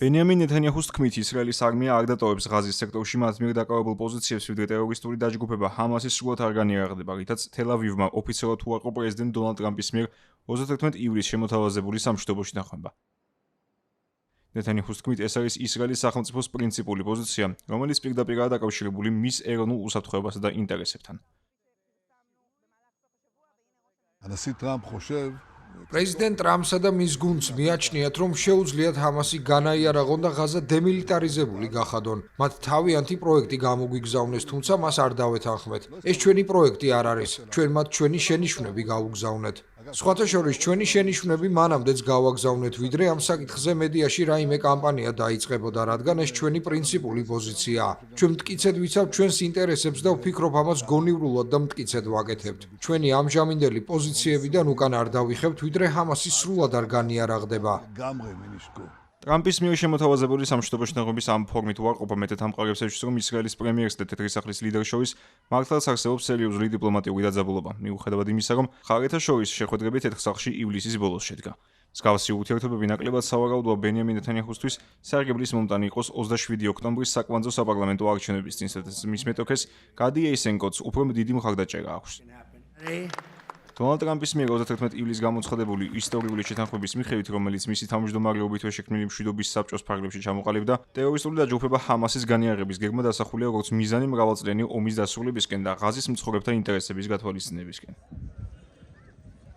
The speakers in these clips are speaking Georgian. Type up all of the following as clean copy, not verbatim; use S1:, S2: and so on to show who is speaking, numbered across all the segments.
S1: ბენიამინ ნეთანიაჰუს თქმით, ისრაელის არმია არ დატოვებს ღაზის სექტორში მათ მიერ დაკავებულ პოზიციებს, ვიდრე ტერორისტული დაჯგუფება ჰამასის სრულად არ განიარაღდება, რითაც თელ-ავივმა ოფიციალურად უარყო პრეზიდენტ დონალდ ტრამპის მიერ 31 ივლისს შემოთავაზებული სამშვიდობოში დახმება. ნეთანიაჰუს თქმით, ეს არის ისრაელის სახელმწიფოს პრინციპული პოზიცია, რომელიც პირდაპირაა დაკავშირებული მის ეროვნულ უსაფრთხოებასა და ინტერესებთან.
S2: პრეზიდენტ ტრამპსა და მის გუნდს მიაჩნიათ, რომ შეუძლიათ ჰამასი განაიარაღონ და ღაზა დემილიტარიზებული გახადონ. მათ თავიანთი პროექტი გამოგვიგზავნეს, თუმცა მას არ დავეთანხმეთ. ეს ჩვენი პროექტი არ არის. ჩვენ მათ ჩვენი შენიშვნები გავუგზავნეთ. სხვათა შორის ჩვენი შენიშვნები მანამდეც გავაგზავნეთ, ვიდრე ამ საკითხზე მედიაში რაიმე კამპანია დაიწყებოდა, რადგან ეს ჩვენი პრინციპული პოზიციაა. ჩვენ მტკიცედ ვიცავთ ჩვენს ინტერესებს და ვფიქრობ, ამას გონივრულად და მტკიცედ ვაკეთებთ. ჩვენი ამჟამინდელი პოზიციებიდან უკან არ დავიხებთ, ვიდრე ჰამასი სრულად არ განიარაღდება.
S1: ტრამპის მიერ შემოთავაზებული სამშვიდობოში დახმების ამ ფორმით უარყოფა მეტად ამყარებს ეშვის, რომ ისრაელის პრემიერს და თეთრი სახლის ლიდერს შორის მართლაც არსებობს სერიოზული დიპლომატიური დაძაბულობა, მიუხედავად იმისა, რომ მხარეთა შორის შეხვედრები თეთრ სახლში ივლისის ბოლოს შედგა. მსგავსი ურთიერთობები ნაკლებად სავარაუდოა ბენიამინ ნეთანიაჰუსთვის სარგებლის მომტანი იყოს 27 ოქტომბრის საკვანძო საპარლამენტო არჩევნების წინ, სადაც მის მეტოქეს გადი ეისენკოტს უფრო დიდი მხარდაჭერა აქვს. დონალდ ტრამპის მიერ 31 ივლისს გამოცხადებული ისტორიული შეთანხმების მიხედვით, რომელიც მისი თავმჯდომარეობითვე შექმნილი მშვიდობის საბჭოს ფარგლებში ჩამოყალიბდა, ტერორისტული დაჯგუფება ჰამასის განიარაღების გეგმა დასახულია როგორც მიზანი მრავალწლიანი ომის დასრულებისკენ და ღაზის მცხოვრებთა ინტერესების გათვალისწინებისკენ.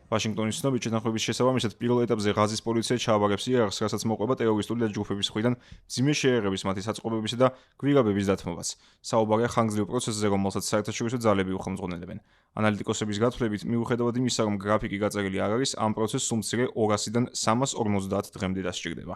S1: ვაშინგტონის ცნობით, შეთანხმების შესაბამისად, პირველ ეტაპზე ღაზის პოლიცია ჩააბარებს იარაღს, რასაც მოყვება ტერორისტული დაჯგუფების მხრიდან მძიმე შეერების, მათი საწყობებისა და გვირაბების დათმობაც. საუბარია ხანგრძლივ პროცესზე, რომელსაც საერთაშორისო ძალები უხელმძღვანელებენ. ანალიტიკოსების გათვლებით, მიუხედავად იმისა, რომ გრაფიკი გაწერილი არ არის, ამ პროცესს უმცირე 200-დან 350 დღემდე დასჭირდება.